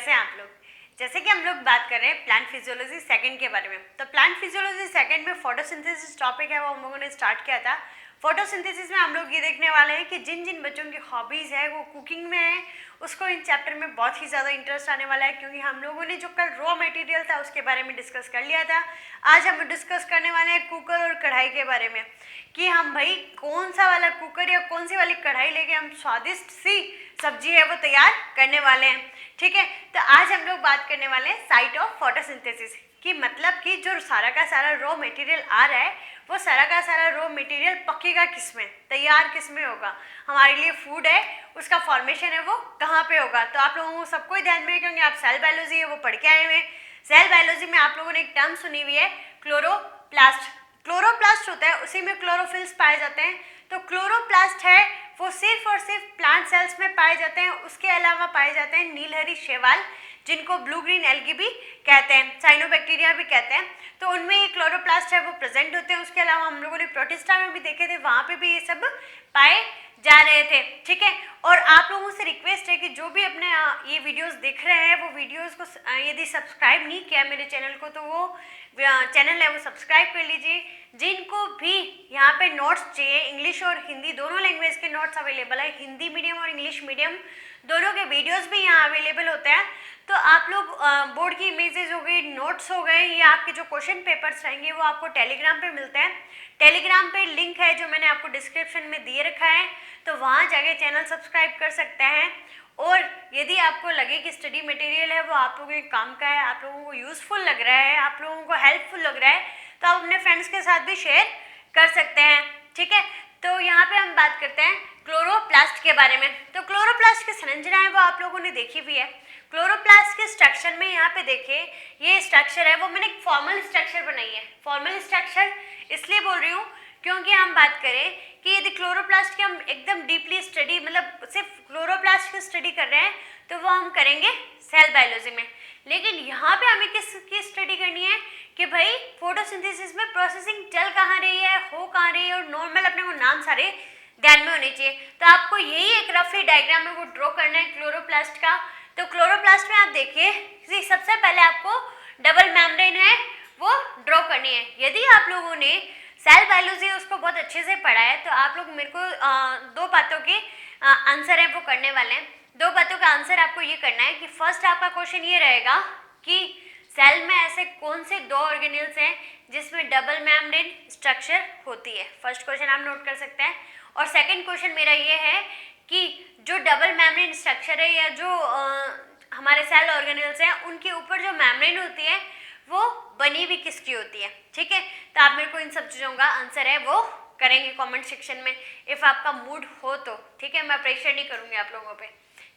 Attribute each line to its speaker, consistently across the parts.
Speaker 1: कैसे हैं आप लोग। जैसे कि हम लोग बात कर रहे हैं प्लांट फिजियोलॉजी सेकंड के बारे में, तो प्लांट फिजियोलॉजी सेकंड में फोटोसिंथेसिस टॉपिक है वो हम लोगों ने स्टार्ट किया था। फोटोसिंथेसिस में हम लोग ये देखने वाले हैं कि जिन जिन बच्चों की हॉबीज़ है वो कुकिंग में है, उसको इन चैप्टर में बहुत ही ज़्यादा इंटरेस्ट आने वाला है, क्योंकि हम लोगों ने जो कल रॉ मटेरियल था उसके बारे में डिस्कस कर लिया था। आज हम डिस्कस करने वाले हैं कुकर और कढ़ाई के बारे में, कि हम भाई कौन सा वाला कुकर या कौन सी वाली कढ़ाई लेके हम स्वादिष्ट सी सब्जी है वो तैयार करने वाले हैं। ठीक है, तो आज हम लोग बात करने वाले हैं साइट ऑफ फोटोसिंथेसिस की, मतलब कि जो सारा का सारा रॉ मटेरियल आ रहा है वो सारा का सारा रॉ मटेरियल पकेगा किस में, तैयार किस में होगा, हमारे लिए फूड है उसका फॉर्मेशन है वो कहाँ पे होगा। तो आप लोगों को सबको ही ध्यान में, क्योंकि आप सेल बायोलॉजी है वो पढ़ के आए हुए हैं। सेल बायोलॉजी में आप लोगों ने एक टर्म सुनी हुई है क्लोरोप्लास्ट। क्लोरोप्लास्ट होता है उसी में क्लोरोफिल्स पाए जाते हैं। तो क्लोरोप्लास्ट है वो सिर्फ और सिर्फ प्लांट सेल्स में पाए जाते हैं, उसके अलावा पाए जाते हैं नीलहरी शैवाल, जिनको ब्लू ग्रीन एल्गी भी कहते हैं, साइनोबैक्टीरिया भी कहते हैं। तो उनमें ये क्लोरोप्लास्ट है वो प्रेजेंट होते हैं। उसके अलावा हम लोगों ने प्रोटिस्टा में भी देखे थे, वहाँ पे भी ये सब पाए जा रहे थे। ठीक है, और आप लोगों से रिक्वेस्ट है कि जो भी अपने ये वीडियोस देख रहे हैं वो वीडियोस को यदि सब्सक्राइब नहीं किया मेरे चैनल को तो वो चैनल है वो सब्सक्राइब कर लीजिए। जिनको भी यहाँ पे नोट्स चाहिए, इंग्लिश और हिंदी दोनों लैंग्वेज के नोट्स अवेलेबल है, हिंदी मीडियम और इंग्लिश मीडियम दोनों के वीडियोस भी यहाँ अवेलेबल होते हैं। तो आप लोग बोर्ड की इमेजेस हो गई, नोट्स हो गए, या आपके जो क्वेश्चन पेपर्स रहेंगे वो आपको टेलीग्राम पे मिलते हैं। टेलीग्राम पे लिंक है जो मैंने आपको डिस्क्रिप्शन में दिए रखा है, तो वहाँ जाके चैनल सब्सक्राइब कर सकते हैं। और यदि आपको लगे कि स्टडी मटेरियल है वो आप लोगों के काम का है, आप लोगों को यूज़फुल लग रहा है, आप लोगों को हेल्पफुल लग रहा है, तो आप अपने फ्रेंड्स के साथ भी शेयर कर सकते हैं। ठीक है, तो यहाँ पे हम बात करते हैं क्लोरोप्लास्ट के बारे में। तो क्लोरोप्लास्ट की संरचना है वो आप लोगों ने देखी भी है। क्लोरोप्लास्ट के स्ट्रक्चर में यहाँ पे देखिए, ये स्ट्रक्चर है वो मैंने एक फॉर्मल स्ट्रक्चर बनाई है। फॉर्मल स्ट्रक्चर इसलिए बोल रही हूँ क्योंकि हम बात करें कि यदि क्लोरोप्लास्ट की हम एकदम डीपली स्टडी, मतलब सिर्फ क्लोरोप्लास्ट की स्टडी कर रहे हैं, तो वो हम करेंगे सेल बायोलॉजी में। लेकिन यहाँ पे हमें किसकी स्टडी करनी है कि भाई फोटोसिंथेसिस में प्रोसेसिंग चल कहाँ रही है, हो कहाँ रही है, और नॉर्मल अपने को नाम सारे ध्यान में होने चाहिए। तो आपको यही एक रफली डायग्राम है वो ड्रॉ करना है क्लोरोप्लास्ट का। तो क्लोरोप्लास्ट में आप देखिए, सबसे पहले आपको डबल मेम्ब्रेन है वो ड्रॉ करनी है। यदि आप लोगों ने सेल बायोलॉजी उसको बहुत अच्छे से पढ़ा है तो आप लोग मेरे को दो बातों के आंसर है वो करने वाले हैं। दो बातों का आंसर आपको ये करना है कि फर्स्ट आपका क्वेश्चन ये रहेगा कि सेल में ऐसे कौन से दो ऑर्गेनेल्स हैं जिसमें डबल मेम्ब्रेन स्ट्रक्चर होती है। फर्स्ट क्वेश्चन आप नोट कर सकते हैं। और सेकंड क्वेश्चन मेरा ये है कि जो डबल मेम्ब्रेन स्ट्रक्चर है या जो हमारे सेल ऑर्गेनेल्स हैं उनके ऊपर जो मेम्ब्रेन होती है वो बनी हुई किसकी होती है। ठीक है, तो आप मेरे को इन सब चीज़ों का आंसर है वो करेंगे कमेंट सेक्शन में, इफ़ आपका मूड हो तो। ठीक है, मैं प्रेशर नहीं करूँगी आप लोगों पे।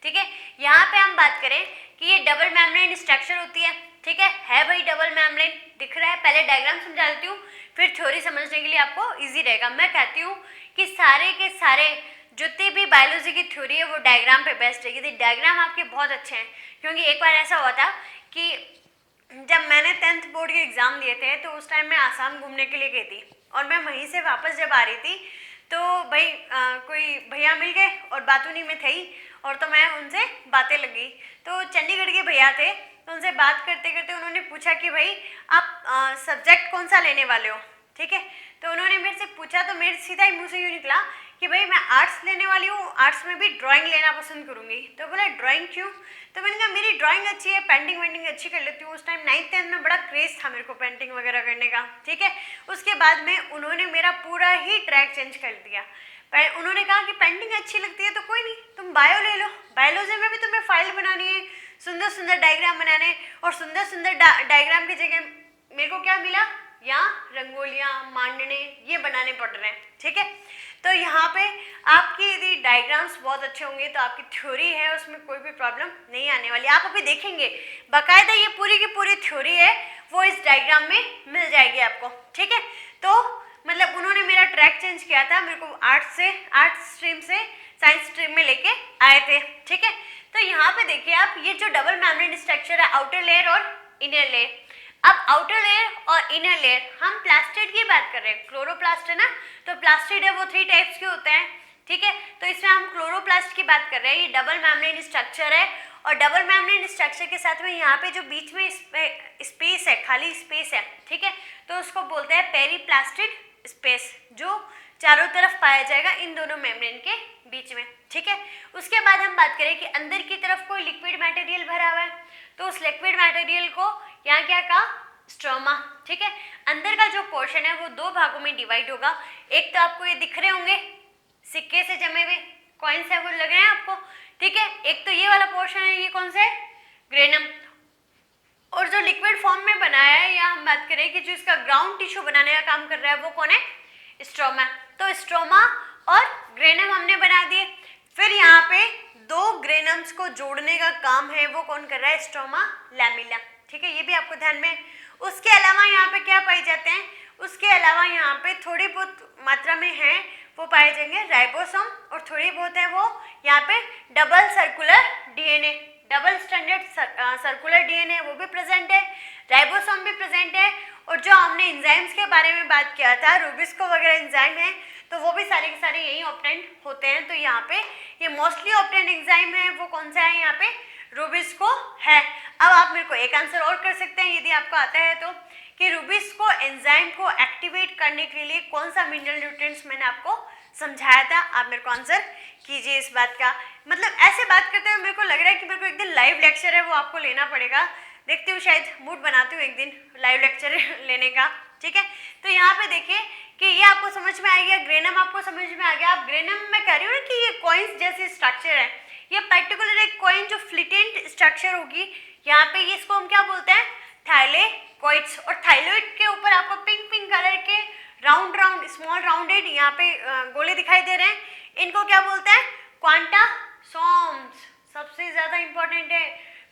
Speaker 1: ठीक है, यहाँ पे हम बात करें कि ये डबल मेम्ब्रेन स्ट्रक्चर होती है। ठीक है भाई, डबल मेम्ब्रेन दिख रहा है। पहले डायग्राम समझा देती हूँ, फिर थ्योरी समझने के लिए आपको ईजी रहेगा। मैं कहती हूँ कि सारे के सारे जितनी भी बायोलॉजी की थ्योरी है वो डायग्राम पे बेस्ट है। यदि डायग्राम आपके बहुत अच्छे हैं, क्योंकि एक बार ऐसा हुआ था कि जब मैंने 10th बोर्ड के एग्ज़ाम दिए थे तो उस टाइम मैं आसाम घूमने के लिए गई थी, और मैं वहीं से वापस जब आ रही थी तो भाई कोई भैया मिल गए और बातूनी में थी, और तो मैं उनसे बातें लगी। तो चंडीगढ़ के भैया थे, तो उनसे बात करते करते उन्होंने पूछा कि भाई आप सब्जेक्ट कौन सा लेने वाले हो। ठीक है, तो उन्होंने मेरे से पूछा तो मेरे सीधा ही मुँह से यूँ निकला कि भाई मैं आर्ट्स लेने वाली हूँ, आर्ट्स में भी ड्राइंग लेना पसंद करूँगी। तो बोला ड्राइंग क्यों? तो मैंने कहा मेरी ड्राइंग अच्छी है, पेंटिंग वेंटिंग अच्छी कर लेती हूँ। उस टाइम 9th 10th में बड़ा क्रेज़ था मेरे को पेंटिंग वगैरह करने का। ठीक है, उसके बाद में उन्होंने मेरा पूरा ही ट्रैक चेंज कर दिया। उन्होंने कहा कि पेंटिंग अच्छी लगती है तो कोई नहीं, तुम बायो ले लो, बायोलॉजी में भी तुम्हें फाइल बनानी है, सुंदर सुंदर डायग्राम बनाने, और सुंदर सुंदर डायग्राम की जगह मेरे को क्या मिला, यहाँ रंगोलियाँ मांडने ये बनाने पड़ रहे हैं। ठीक है, तो यहाँ पे आपकी यदि डायग्राम्स बहुत अच्छे होंगे तो आपकी थ्योरी है उसमें कोई भी प्रॉब्लम नहीं आने वाली। आप अभी देखेंगे बाकायदा ये पूरी की पूरी थ्योरी है वो इस डायग्राम में मिल जाएगी आपको। ठीक है, तो मतलब उन्होंने मेरा ट्रैक चेंज किया था, मेरे को आर्ट स्ट्रीम से साइंस स्ट्रीम में लेके आए थे। ठीक है, तो यहाँ पे देखिए आप, ये जो डबल मेम्ब्रेन स्ट्रक्चर है, आउटर लेयर और इनर लेयर। अब आउटर लेयर और इनर लेयर, हम प्लास्टिड की बात कर रहे हैं, क्लोरोप्लास्ट है ना, तो प्लास्टिड है वो 3 टाइप्स के होते हैं। ठीक है, तो इसमें हम क्लोरोप्लास्ट की बात कर रहे हैं। ये डबल मेम्ब्रेन स्ट्रक्चर है और डबल मेम्ब्रेन स्ट्रक्चर के साथ में यहाँ पे जो बीच में स्पेस है, खाली स्पेस है, ठीक है, तो उसको बोलते हैं पेरीप्लास्टिड स्पेस, जो चारों तरफ पाया जाएगा इन दोनों मेम्ब्रेन के बीच में, ठीक है। उसके बाद हम बात करें कि अंदर की तरफ कोई लिक्विड मटेरियल भरा हुआ है, तो उस लिक्विड मटेरियल को यहाँ क्या कहा, स्ट्रोमा, ठीक है। अंदर का जो पोर्शन है वो दो भागों में डिवाइड होगा। एक तो आपको ये दिख रहे होंगे सिक्के से जमे हुए कॉइन्स है, वो लग रहे हैं आपको, ठीक है। एक तो ये वाला पोर्शन है, ये कौन सा है, ग्रेनम। और जो लिक्विड फॉर्म में बनाया है, या हम बात करें कि जो इसका ग्राउंड टिश्यू बनाने का काम कर रहा है वो कौन है, स्ट्रोमा। तो स्ट्रोमा और ग्रेनम हमने बना दिए। फिर यहाँ पे दो ग्रेनम्स को जोड़ने का काम है वो कौन कर रहा है, स्ट्रोमा लैमेला, ठीक है, ये भी आपको ध्यान में। उसके अलावा यहाँ पे क्या पाए जाते हैं, उसके अलावा यहाँ पे थोड़ी बहुत मात्रा में है वो पाए जाएंगे राइबोसोम, और थोड़ी बहुत है वो यहाँ पे double circular DNA, double standard circular DNA वो भी प्रेजेंट है, राइबोसोम भी प्रेजेंट है। और जो हमने एंजाइम्स के बारे में बात किया था, रूबिस्को वगैरह एंजाइम है, तो वो भी सारे के सारे यही ऑप्टेंड होते हैं। तो यहाँ पे ये मोस्टली ऑप्टेंड एंजाइम है वो कौन सा है, यहाँ पे रूबिस्को है। अब आप मेरे को एक आंसर और कर सकते हैं यदि आपको आता है तो, कि रूबिस्को एंजाइम को एक्टिवेट करने के लिए कौन सा मिनरल न्यूट्रिएंट्स मैंने आपको समझाया था। आप मेरे को आंसर कीजिए इस बात का। मतलब ऐसे बात करते हुए मेरे को लग रहा है कि मेरे को एक दिन लाइव लेक्चर है वो आपको लेना पड़ेगा। देखती हूँ, शायद मूड बनाती हूँ एक दिन लाइव लेक्चर लेने का, ठीक है। तो यहाँ पे देखिए कि ये आपको समझ में आ गया, ग्रेनम आपको समझ में आ गया। आप ग्रेनम में कह रही हूँ ना कि ये कॉइन्स जैसे स्ट्रक्चर है, ये पर्टिकुलर एक कॉइन जो फ्लिटेंट स्ट्रक्चर होगी, यहाँ पे इसको हम क्या बोलते हैं, थाइलेकोइड्स। और थाइलॉइड के ऊपर आपको पिंक पिंक कलर के राउंड राउंड स्मॉल राउंडेड यहाँ पे गोले दिखाई दे रहे हैं, इनको क्या बोलते हैं, क्वांटासोम्स। सबसे ज्यादा इंपॉर्टेंट है,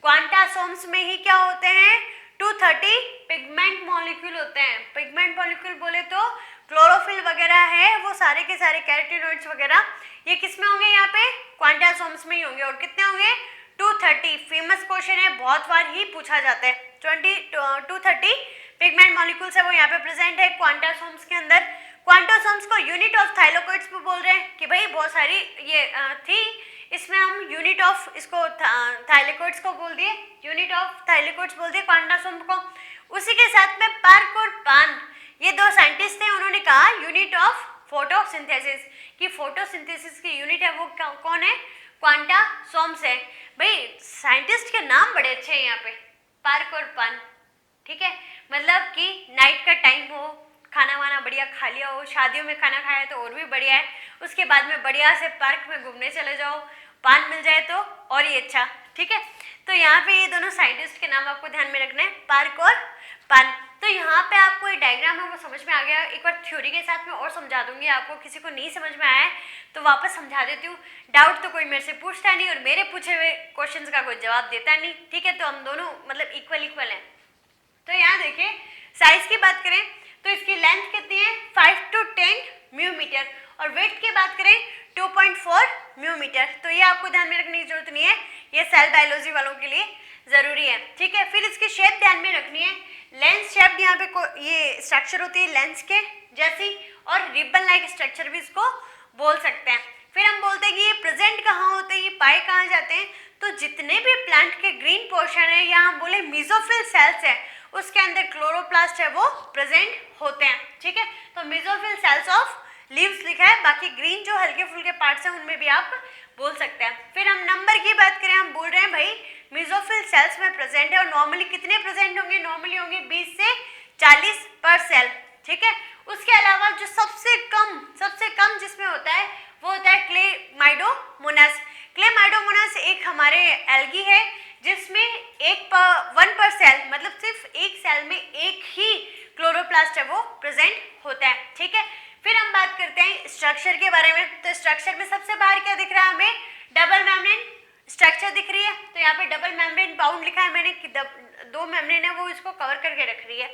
Speaker 1: क्वांटासोम्स में ही क्या होते हैं, 230 पिगमेंट मॉलिक्यूल होते हैं। पिगमेंट मॉलिक्यूल बोले तो क्लोरोफिल वगैरह है, वो सारे के सारे कैरोटीनॉइड्स वगैरह ये किस में होंगे, यहाँ पे क्वांटासोम्स में ही होंगे। और कितने होंगे, 230। फेमस क्वेश्चन है, बहुत बार ही पूछा जाता है। 230 पिगमेंट मॉलिक्यूल्स है वो यहाँ पे प्रेजेंट है क्वांटासोम्स के अंदर। क्वांटासोम्स को यूनिट ऑफ थाइलेकोइड्स पे बोल रहे हैं कि भाई बहुत सारी ये थी, इसमें हम यूनिट ऑफ इसको थाइलेकोइड्स को बोल दिए, यूनिट ऑफ थाइलेकोइड्स बोल दिए क्वांटासोम को। उसी के साथ में पार्क और पान, ये दो साइंटिस्ट थे, उन्होंने कहा यूनिट ऑफ फोटोसिंथेसिस, कि फोटोसिंथेसिस की यूनिट है वो कौन है, क्वांटासोम्स है। भाई साइंटिस्ट के नाम बड़े अच्छे हैं यहाँ पे, पार्क और पान, ठीक है। मतलब कि नाइट का टाइम हो, खाना वाना बढ़िया खा लिया हो, शादियों में खाना खाया तो और भी बढ़िया है, उसके बाद में बढ़िया से पार्क में घूमने चले जाओ, पान मिल जाए तो और ही अच्छा, ठीक है। तो यहाँ पे ये दोनों साइंटिस्ट के नाम आपको ध्यान में रखना है, पार्क और पान। तो यहाँ पे आपको ये डायग्राम है वो समझ में आ गया। एक बार थ्योरी के साथ में और समझा दूंगी आपको, किसी को नहीं समझ में आया है तो वापस समझा देती हूँ। डाउट तो कोई मेरे से पूछता नहीं और मेरे पूछे हुए क्वेश्चंस का कोई जवाब देता नहीं, ठीक है। तो हम दोनों मतलब इक्वल हैं। तो यहाँ देखिए साइज की बात करें तो इसकी लेंथ कितनी है, 5 to 10 म्यूमीटर, और वेट की बात करें 2.4 म्यूमीटर। तो ये आपको ध्यान में रखने की जरूरत नहीं है, ये सेल बायोलॉजी वालों के लिए जरूरी है, ठीक है। फिर इसकी शेप ध्यान में रखनी है, लेंस शेप यहाँ पे ये स्ट्रक्चर होती है लेंस के जैसी, और रिबन लाइक स्ट्रक्चर भी इसको बोल सकते हैं। फिर हम बोलते हैं कि ये प्रेजेंट कहाँ होते हैं, ये पाए कहाँ जाते हैं, तो जितने भी प्लांट के ग्रीन पोर्शन है या हम बोले मेसोफिल सेल्स है उसके अंदर क्लोरोप्लास्ट है वो प्रेजेंट होते हैं, ठीक है। तो मेसोफिल सेल्स ऑफ लीव्स लिखा है, बाकी ग्रीन जो हल्के फुल्के पार्ट्स हैं उनमें भी आप बोल सकते हैं। फिर हम नंबर की बात करें, हम बोल रहे हैं भाई मेसोफिल सेल्स में प्रेजेंट है, और नॉर्मली कितने प्रेजेंट होंगे, नॉर्मली होंगे 20 से 40 पर सेल, ठीक है। उसके अलावा जो सबसे कम जिसमें होता है वो होता है क्लेमाइडोमोनास। क्लेमाइडोमोनास एक हमारे एल्गी है जिसमें 1 पर सेल, मतलब सिर्फ एक सेल में एक ही क्लोरोप्लास्ट है वो प्रेजेंट होता है, ठीक है। फिर हम बात करते हैं स्ट्रक्चर के बारे में। तो स्ट्रक्चर में सबसे बाहर क्या दिख रहा है हमें, डबल मेम्ब्रेन स्ट्रक्चर दिख रही है। तो यहाँ पे डबल मेम्ब्रेन बाउंड लिखा है मैंने कि दो मेम्ब्रेन है वो इसको कवर करके रख रही है।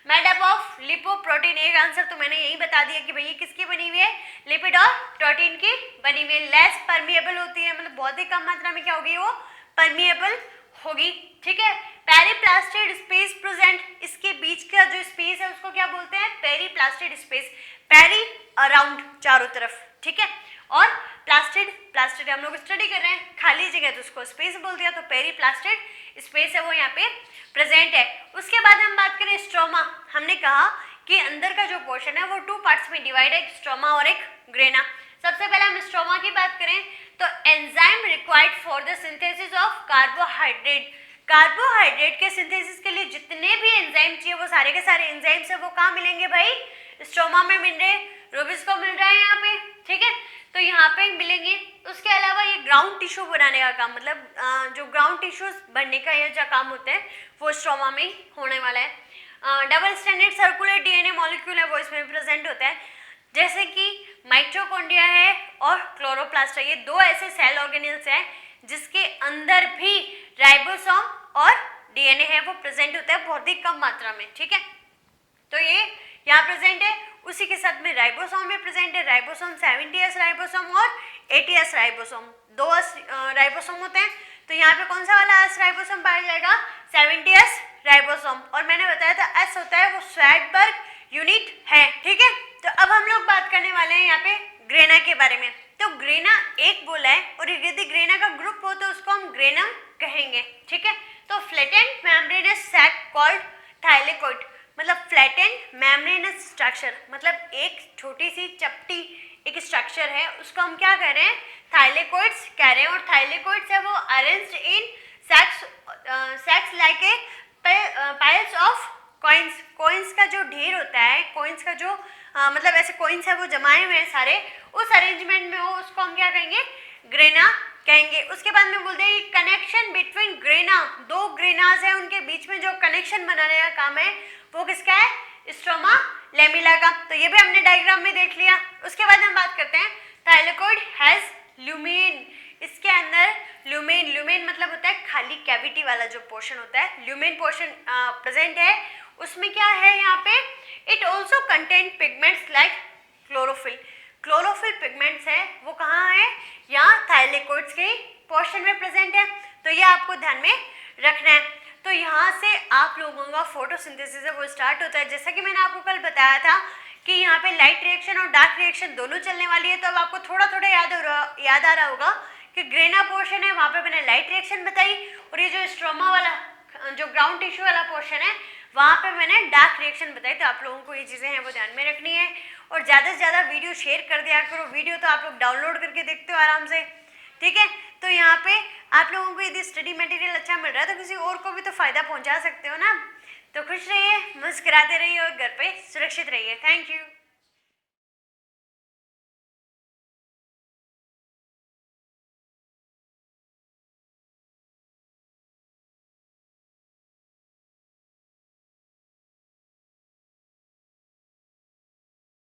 Speaker 1: मेड अप ऑफ लिपोप्रोटीन, एक आंसर तो मैंने यही बता दिया कि भाई ये किसकी बनी हुई है, लिपिड और प्रोटीन की बनी हुई है। लेस परमिएबल होती है, मतलब बहुत ही कम मात्रा में क्या होगी वो परमिएबल होगी, ठीक है। पेरीप्लास्टिड स्पेस प्रेजेंट, इसके बीच का जो स्पेस है उसको क्या बोलते हैं, पेरीप्लास्टिड स्पेस, पेरी अराउंड चारों तरफ, ठीक है। और प्लास्टिड, प्लास्टिड हम लोग स्टडी कर रहे हैं, खाली जगह तो उसको स्पेस बोल दिया, तो पेरीप्लास्टिड स्पेस है वो यहाँ पे प्रेजेंट है। उसके बाद हम बात करें स्ट्रोमा, हमने कहा कि अंदर का जो पोर्शन है वो 2 पार्ट्स में डिवाइड है, एक स्ट्रोमा और एक ग्रेना। सबसे पहले हम स्ट्रोमा की बात करें तो enzyme required for the synthesis of carbohydrate, carbohydrate के सिंथेसिस के लिए जितने भी एंजाइम चाहिए वो सारे के सारे एंजाइम्स है वो कहाँ मिलेंगे भाई, स्ट्रोमा में मिल रहे, रूबिस को मिल रहा है यहाँ पे, ठीक है, तो यहाँ पे मिलेंगे। उसके अलावा ये ग्राउंड टिश्यू बनाने का काम, मतलब जो ग्राउंड टिश्यूज बनने का ये जो काम होता है वो स्ट्रोमा में होने वाला है। Double standard circular DNA molecule है वो इसमें प्रेजेंट होता है, जैसे कि माइटोकॉन्ड्रिया है और क्लोरोप्लास्ट है, ये 2 ऐसे सेल ऑर्गेनेल्स हैं जिसके अंदर भी राइबोसोम और डीएनए है वो प्रेजेंट होता है बहुत ही कम मात्रा में, ठीक है, तो ये यहाँ प्रेजेंट है। उसी के साथ में राइबोसोम भी प्रेजेंट है, राइबोसोम 70S राइबोसोम और 80S राइबोसोम, 2 राइबोसोम होते हैं, तो यहाँ पे कौन सा वाला S राइबोसोम पाया जाएगा, 70S राइबोसोम, और मैंने बताया था S होता है वो स्वैडबर्ग यूनिट है, ठीक है। तो अब हम लोग बात करने वाले हैं यहाँ पे ग्रेना के बारे में। तो ग्रेना एक बोला है और यदि ग्रेना का ग्रुप हो तो उसको हम ग्रेनम कहेंगे, ठीक है। तो flattened membranous sac called thylakoid, मतलब फ्लैटेंड मेम्ब्रेनस स्ट्रक्चर, मतलब एक छोटी सी चपटी एक स्ट्रक्चर है उसको हम क्या कह रहे हैं, थाइलेकोइड्स कह रहे हैं, और थाइलेकोइड्स है वो arranged in sacs like a piles of coins, coins का जो ढेर होता है, कॉइन्स का जो मतलब ऐसे कॉइन्स है वो जमाए हुए हैं सारे, उस अरेंजमेंट में हो उसको हम क्या कहेंगे, ग्रेना कहेंगे। उसके बाद में बोलते हैं कनेक्शन बिटवीन ग्रेना, 2 ग्रेनाज है उनके बीच में जो कनेक्शन बनाने का काम है वो किसका है, स्ट्रोमा लेमिला का, तो ये भी हमने डायग्राम में देख लिया। उसके बाद हम बात करते हैं थाइलेकोइड हैज ल्यूमेन, इसके अंदर ल्यूमेन, ल्यूमेन मतलब होता है खाली कैविटी वाला जो पोर्शन होता है, ल्यूमेन पोर्शन प्रेजेंट है, उसमें क्या है यहाँ पे, it also contain pigments like chlorophyll, chlorophyll pigments है वो कहाँ है, यहाँ थाइलेकोइड्स के पोर्शन में प्रेजेंट है, तो ये आपको ध्यान में रखना है। तो यहाँ से आप लोगों का फोटोसिंथेसिस है वो स्टार्ट होता है, जैसा कि मैंने आपको कल बताया था कि यहाँ पे लाइट रिएक्शन और डार्क रिएक्शन दोनों चलने वाली है, तो अब आपको थोड़ा थोड़ा याद आ रहा होगा कि ग्रेना पोर्शन है वहाँ पे मैंने लाइट रिएक्शन बताई, और ये जो स्ट्रोमा वाला जो ग्राउंड टिश्यू वाला पोर्शन है वहाँ पे मैंने डार्क रिएक्शन बताई। तो आप लोगों को ये चीज़ें हैं वो ध्यान में रखनी है, और ज़्यादा से ज़्यादा वीडियो शेयर कर दिया करो, वीडियो तो आप लोग डाउनलोड करके देखते हो आराम से, ठीक है। तो यहाँ पे आप लोगों को यदि स्टडी मटेरियल अच्छा मिल रहा है तो किसी और को भी तो फायदा पहुँचा सकते हो ना। तो खुश रहिए, मुस्कुराते रहिए और घर पे सुरक्षित रहिए। Thank you.